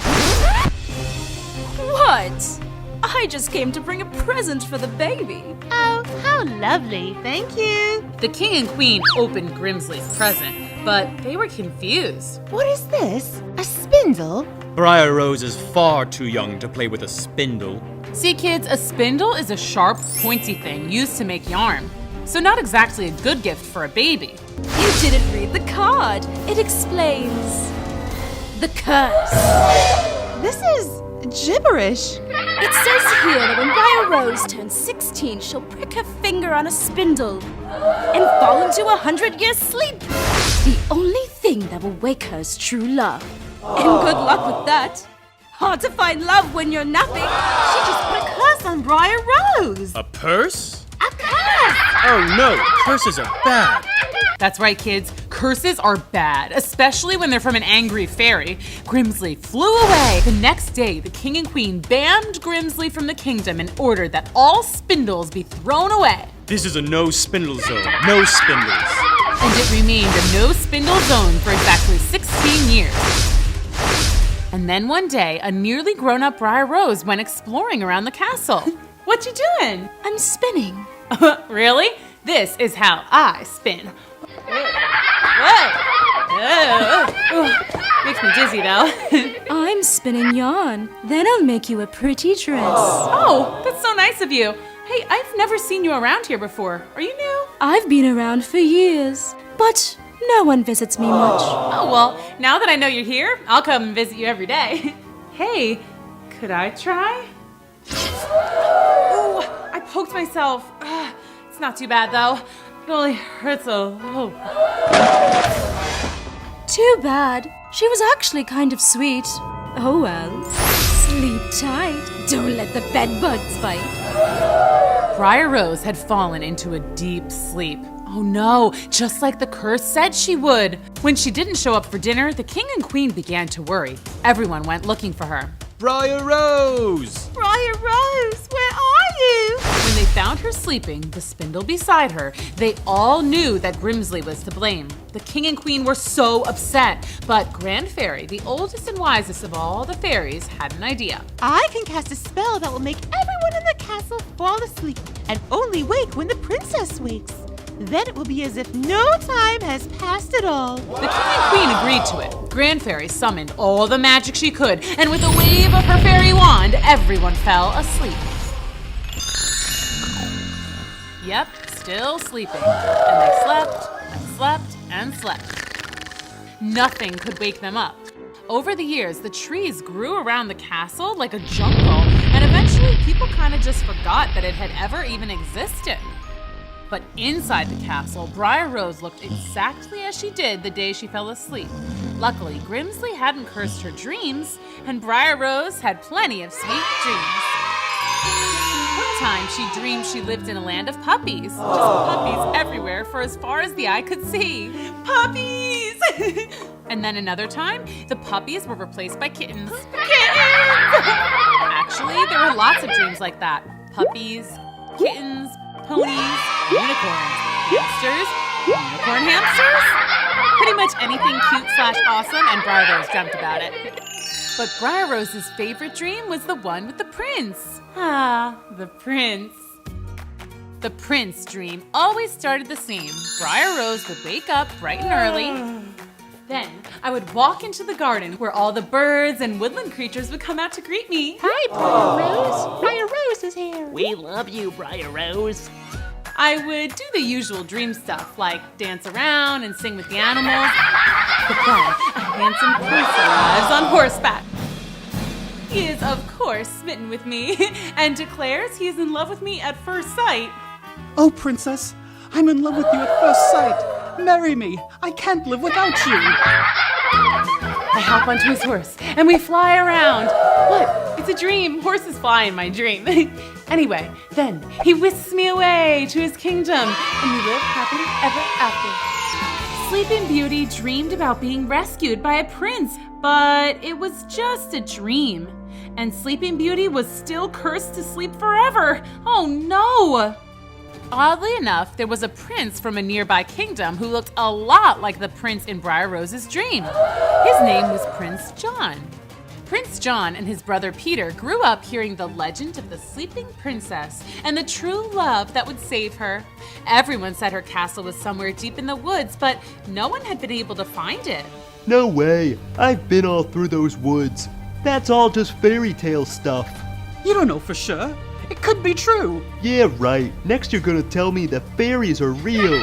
What? I just came to bring a present for the baby.
Oh, how lovely. Thank you.
The king and queen opened Grimsley's present, but they were confused.
What is this? A spindle?
Briar Rose is far too young to play with a spindle.
See, kids, a spindle is a sharp, pointy thing used to make yarn. So not exactly a good gift for a baby.
You didn't read the card. It explains the curse.
This is gibberish.
It says here that when Briar Rose turns 16, she'll prick her finger on a spindle and fall into a 100-year sleep. The only thing that will wake her is true love. And good luck with that. Hard to find love when you're napping.
She just put a curse on Briar Rose.
A purse?
A curse!
Oh no, curses are bad.
That's right, kids. Curses are bad, especially when they're from an angry fairy. Grimsley flew away. The next day, the king and queen banned Grimsley from the kingdom and ordered that all spindles be thrown away.
This is a no spindle zone. No spindles.
And it remained a no spindle zone for exactly 16 years. And then one day, a nearly grown-up Briar Rose went exploring around the castle. What you doing?
I'm spinning.
Really? This is how I spin. Whoa! Makes me dizzy though.
I'm spinning yarn. Then I'll make you a pretty dress.
Oh, that's so nice of you. Hey, I've never seen you around here before. Are you new?
I've been around for years, but no one visits me much.
Oh, well, now that I know you're here, I'll come and visit you every day. Hey, could I try? Ooh, I poked myself. It's not too bad though. It only hurts a little.
Too bad. She was actually kind of sweet. Oh well. Sleep tight. Don't let the bed bugs bite.
Briar Rose had fallen into a deep sleep. Oh no, just like the curse said she would. When she didn't show up for dinner, the king and queen began to worry. Everyone went looking for her.
Briar Rose!
Briar Rose, where are you?
When they found her sleeping, the spindle beside her, they all knew that Grimsley was to blame. The king and queen were so upset, but Grand Fairy, the oldest and wisest of all the fairies, had an idea.
I can cast a spell that will make everyone in the castle fall asleep and only wake when the princess wakes. Then it will be as if no time has passed at all.
The king and queen agreed to it. Grand Fairy summoned all the magic she could, and with a wave of her fairy wand, everyone fell asleep. Yep, still sleeping. And they slept, and slept, and slept. Nothing could wake them up. Over the years, the trees grew around the castle like a jungle, and eventually people kind of just forgot that it had ever even existed. But inside the castle, Briar Rose looked exactly as she did the day she fell asleep. Luckily, Grimsley hadn't cursed her dreams, and Briar Rose had plenty of sweet dreams. One time, she dreamed she lived in a land of puppies. Just puppies everywhere for as far as the eye could see. Puppies! And then another time, the puppies were replaced by kittens. Kittens! Actually, there were lots of dreams like that. Puppies, kittens, ponies, unicorns, hamsters, unicorn hamsters? Pretty much anything cute/awesome, and Briar Rose dreamt about it. But Briar Rose's favorite dream was the one with the prince. Ah, the prince. The prince dream always started the same. Briar Rose would wake up bright and early. Then I would walk into the garden where all the birds and woodland creatures would come out to greet me.
Hi, Briar Rose. Briar Rose is here.
We love you, Briar Rose.
I would do the usual dream stuff, like dance around and sing with the animals. But then a handsome prince arrives on horseback. He is, of course, smitten with me and declares he is in love with me at first sight.
Oh, princess, I'm in love with you at first sight. Marry me. I can't live without you.
I hop onto his horse and we fly around. What? It's a dream. Horses fly in my dream. Anyway, then he whisks me away to his kingdom and we live happily ever after. Sleeping Beauty dreamed about being rescued by a prince, but it was just a dream. And Sleeping Beauty was still cursed to sleep forever. Oh no! Oddly enough, there was a prince from a nearby kingdom who looked a lot like the prince in Briar Rose's dream. His name was Prince John. Prince John and his brother Peter grew up hearing the legend of the sleeping princess and the true love that would save her. Everyone said her castle was somewhere deep in the woods, but no one had been able to find it.
No way. I've been all through those woods. That's all just fairy tale stuff.
You don't know for sure. It could be true.
Yeah, right. Next you're gonna tell me the fairies are real.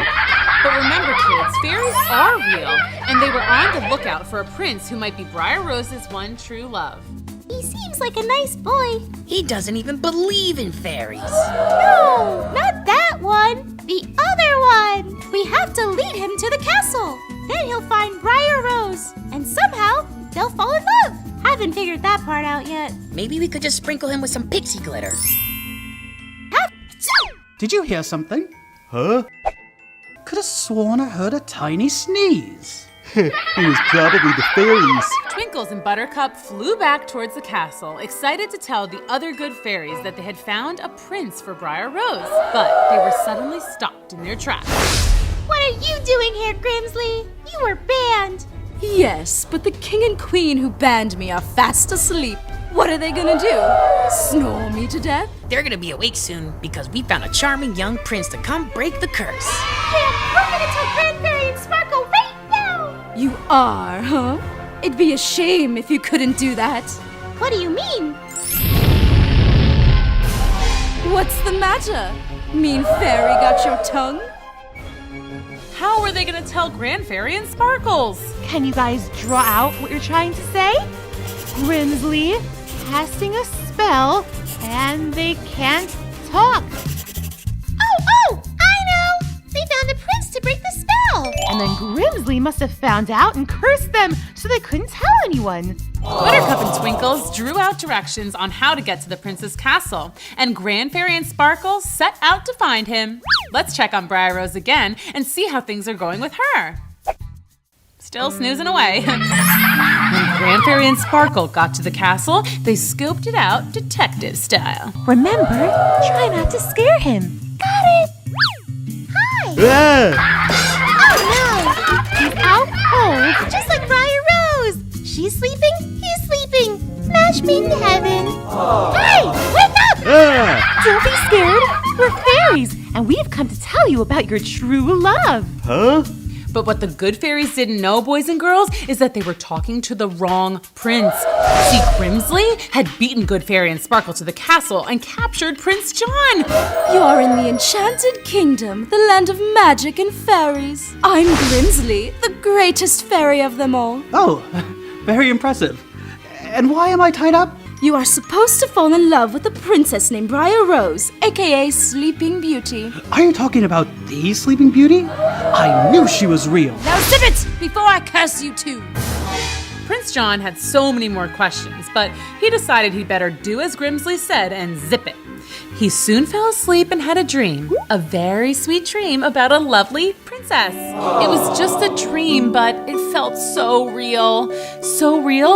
But remember, kids, fairies are real, and they were on the lookout for a prince who might be Briar Rose's one true love.
He seems like a nice boy.
He doesn't even believe in fairies.
No, not that one. The other one. We have to lead him to the castle. Then he'll find Briar Rose, and somehow they'll fall in love. Haven't figured that part out yet.
Maybe we could just sprinkle him with some pixie glitter.
Did you hear something?
Huh?
Could have sworn I heard a tiny sneeze.
It was probably the fairies.
Twinkles and Buttercup flew back towards the castle, excited to tell the other good fairies that they had found a prince for Briar Rose. But they were suddenly stopped in their tracks.
What are you doing here, Grimsley? You were banned. Yes, but the king and queen who banned me are fast asleep. What are they gonna do? Snore me to death?
They're gonna be awake soon because we found a charming young prince to come break the curse.
We're gonna tell Grandberry and Sparkle right now! You are, huh? It'd be a shame if you couldn't do that. What do you mean? What's the matter? Mean fairy got your tongue?
How are they gonna tell Grand Fairy and Sparkles?
Can you guys draw out what you're trying to say? Grimsley casting a spell, and they can't talk.
Oh, I know! They found a prince to break the spell!
And then Grimsley must have found out and cursed them so they couldn't tell anyone.
Buttercup and Twinkles drew out directions on how to get to the prince's castle, and Grand Fairy and Sparkles set out to find him. Let's check on Briar Rose again and see how things are going with her. Still snoozing away. When Grand Fairy and Sparkle got to the castle, they scoped it out detective style.
Remember, try not to scare him.
Got it! Hi!
Ah!
Oh no! He's out cold.
Just like Briar Rose! She's sleeping, he's sleeping. Match made in heaven. Hey! Wake up!
Ah!
Don't be scared. We're fairies, and we've come to tell you about your true love.
Huh?
But what the good fairies didn't know, boys and girls, is that they were talking to the wrong prince. See, Grimsley had beaten Good Fairy and Sparkle to the castle and captured Prince John.
You're in the Enchanted Kingdom, the land of magic and fairies. I'm Grimsley, the greatest fairy of them all.
Oh, very impressive. And why am I tied up?
You are supposed to fall in love with a princess named Briar Rose, aka Sleeping Beauty.
Are you talking about the Sleeping Beauty? I knew she was real.
Now zip it before I curse you too.
Prince John had so many more questions, but he decided he'd better do as Grimsley said and zip it. He soon fell asleep and had a dream, a very sweet dream about a lovely princess. It was just a dream, but it felt so real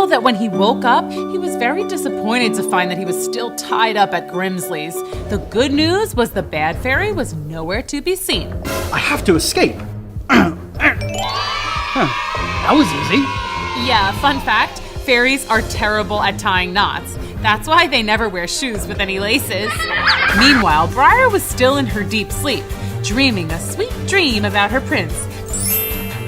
that when he woke up, he was very disappointed to find that he was still tied up at Grimsley's. The good news was the bad fairy was nowhere to be seen.
I have to escape. That was easy.
Yeah, fun fact, fairies are terrible at tying knots. That's why they never wear shoes with any laces. Meanwhile, Briar was still in her deep sleep, dreaming a sweet dream about her prince.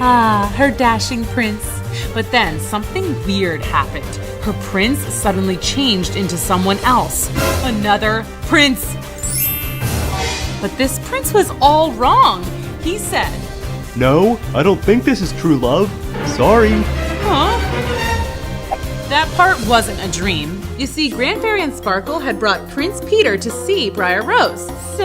Ah, her dashing prince. But then something weird happened. Her prince suddenly changed into someone else. Another prince. But this prince was all wrong. He said,
No, I don't think this is true love. Sorry.
huh? That part wasn't a dream. You see, Grand Fairy and Sparkle had brought Prince Peter to see Briar Rose.
So,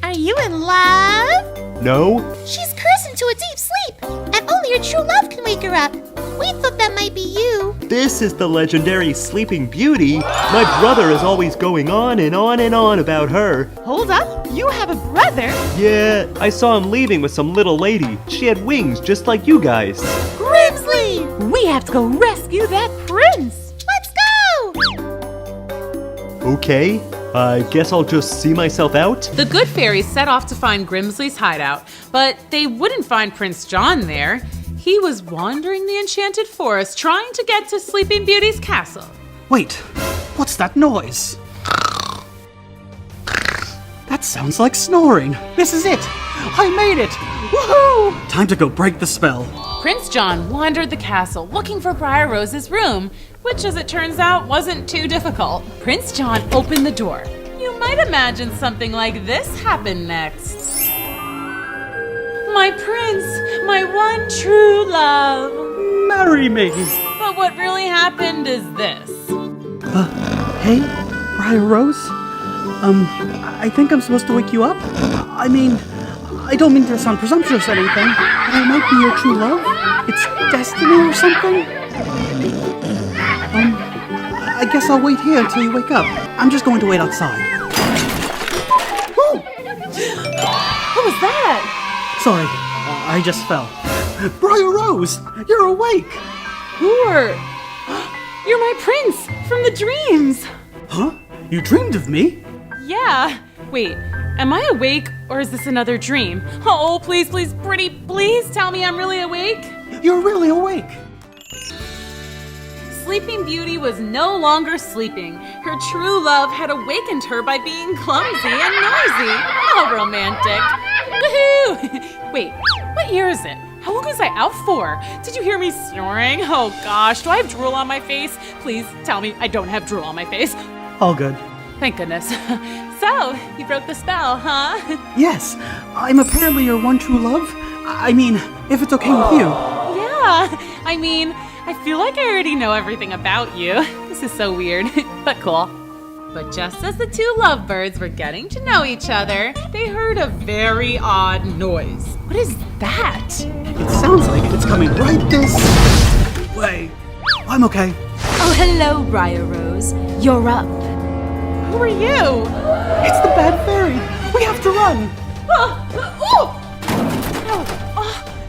are you in love?
No?
She's cursed into a deep sleep, and only her true love can wake her up. We thought that might be you.
This is the legendary Sleeping Beauty. My brother is always going on and on and on about her.
Hold up, you have a brother?
Yeah, I saw him leaving with some little lady. She had wings just like you guys.
Grimsley! We have to go rescue that prince.
Let's go!
Okay, I guess I'll just see myself out.
The good fairies set off to find Grimsley's hideout, but they wouldn't find Prince John there. He was wandering the enchanted forest trying to get to Sleeping Beauty's castle.
Wait, what's that noise? That sounds like snoring. This is it. I made it. Woohoo! Time to go break the spell.
Prince John wandered the castle looking for Briar Rose's room, which as it turns out wasn't too difficult. Prince John opened the door. You might imagine something like this happened next. My prince, my one true love.
Marry me.
But what really happened is this.
Hey, Briar Rose? I think I'm supposed to wake you up? I mean, I don't mean to sound presumptuous or anything, but I might be your true love. It's destiny or something? I guess I'll wait here until you wake up. I'm just going to wait outside.
Who was that?
Sorry, I just fell. Briar Rose, you're awake!
You're my prince from the dreams.
Huh? You dreamed of me?
Yeah. Wait, am I awake or is this another dream? Oh, please, please, pretty, please tell me I'm really awake.
You're really awake.
Sleeping Beauty was no longer sleeping. Her true love had awakened her by being clumsy and noisy. How romantic. Woohoo! Wait, what year is it? How long was I out for? Did you hear me snoring? Oh gosh, do I have drool on my face? Please tell me I don't have drool on my face.
All good.
Thank goodness. So, you broke the spell, huh?
Yes, I'm apparently your one true love. I mean, if it's okay with you.
Yeah, I mean, I feel like I already know everything about you. This is so weird, but cool. But just as the two lovebirds were getting to know each other, they heard a very odd noise. What is that?
It sounds like it's coming right this way. I'm okay.
Oh, hello, Briar Rose. You're up.
Who are you?
It's the bad fairy. We have to run.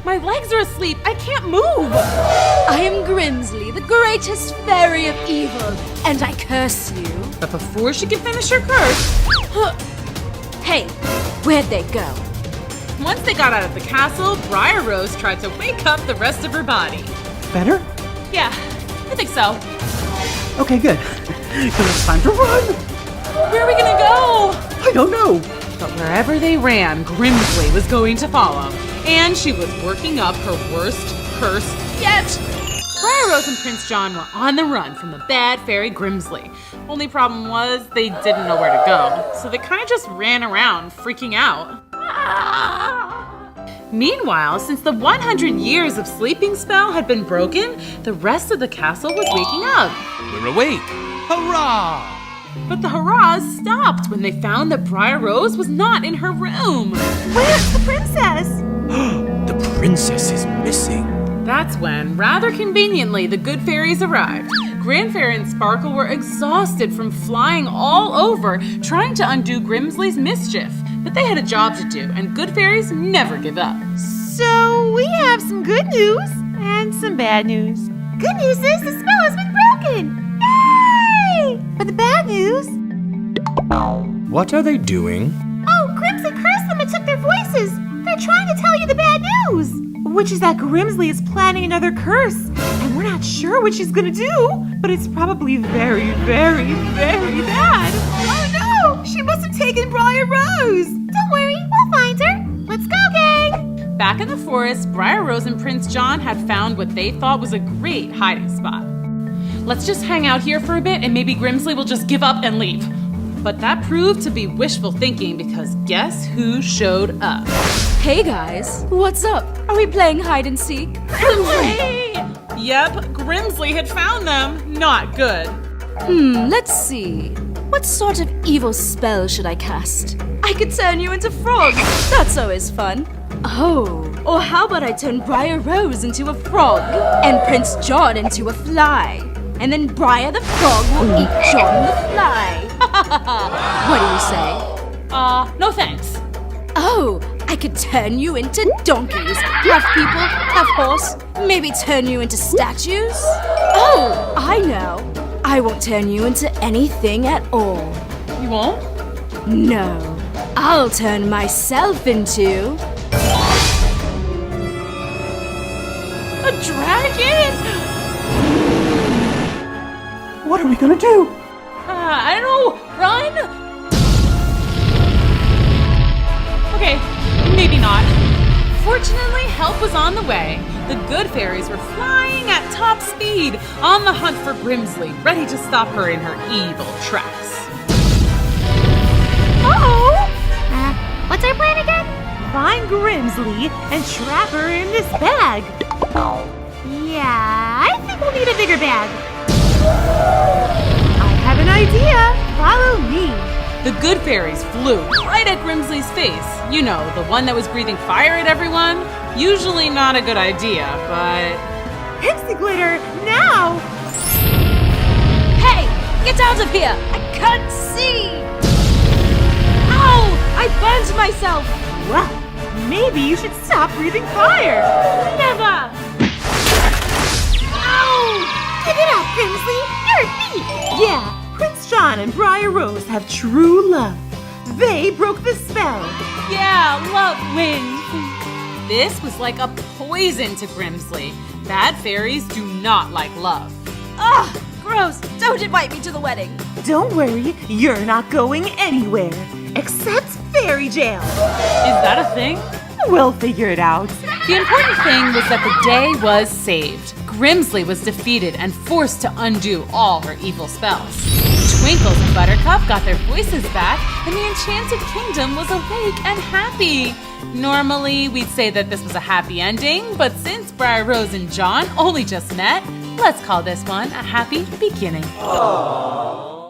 My legs are asleep. I can't move.
I am Grimsley, the greatest fairy of evil, and I curse you.
But before she could finish her curse...
Hey, where'd they go?
Once they got out of the castle, Briar Rose tried to wake up the rest of her body.
Better?
Yeah, I think so.
Okay, good. Because it's time to run.
Where are we gonna go?
I don't know.
But wherever they ran, Grimsley was going to follow. And she was working up her worst curse yet. Briar Rose and Prince John were on the run from the bad fairy Grimsley. Only problem was they didn't know where to go. So they kind of just ran around, freaking out. Meanwhile, since the 100 years of sleeping spell had been broken, the rest of the castle was waking up.
We're awake. Hurrah!
But the hurrahs stopped when they found that Briar Rose was not in her room.
Where's the princess?
The princess is missing.
That's when, rather conveniently, the good fairies arrived. Grand Fairy and Sparkle were exhausted from flying all over, trying to undo Grimsley's mischief. But they had a job to do, and good fairies never give up.
So we have some good news and some bad news. Good news is the spell has been broken. Yay! But the bad news...
What are they doing?
Oh, Grimsley cursed them and took their voices. They're trying to tell you the bad news. Which is that Grimsley is planning another curse. And we're not sure what she's gonna do, but it's probably very, very, very bad. Oh no! She must have taken Briar Rose. Don't worry, we'll find her. Let's go, gang!
Back in the forest, Briar Rose and Prince John had found what they thought was a great hiding spot. Let's just hang out here for a bit and maybe Grimsley will just give up and leave. But that proved to be wishful thinking because guess who showed up?
Hey guys, what's up? Are we playing hide and seek?
Yep, Grimsley had found them. Not good.
Let's see. What sort of evil spell should I cast? I could turn you into frog. That's always fun. Oh, or how about I turn Briar Rose into a frog and Prince John into a fly? And then Briar the frog will eat John the fly. What do you say?
No thanks.
Oh, I could turn you into donkeys, half people, half horse, maybe turn you into statues. Oh, I know. I won't turn you into anything at all.
You won't?
No, I'll turn myself into
a dragon?
What are we gonna do?
I don't know. Run? Okay, maybe not. Fortunately, help was on the way. The good fairies were flying at top speed on the hunt for Grimsley, ready to stop her in her evil tracks.
What's our plan again? Find Grimsley and trap her in this bag. Yeah, I think we'll need a bigger bag. I have an idea. Follow me.
The good fairies flew right at Grimsley's face. You know, the one that was breathing fire at everyone. Usually not a good idea, but...
Pixie glitter, now!
Hey, get out of here! I can't see!
Ow! I burned myself! Well, maybe you should stop breathing fire! Never! Ow! Give it up, Grimsley! You're me! Yeah, Prince John and Briar Rose have true love. They broke the spell.
Yeah, love wins. This was like a poison to Grimsley. Bad fairies do not like love.
Ugh, gross! Don't invite me to the wedding!
Don't worry, you're not going anywhere. Except fairy jail.
Is that a thing?
We'll figure it out.
The important thing was that the day was saved. Grimsley was defeated and forced to undo all her evil spells. Twinkles and Buttercup got their voices back, and the Enchanted Kingdom was awake and happy. Normally, we'd say that this was a happy ending, but since Briar Rose and John only just met, let's call this one a happy beginning.
Aww.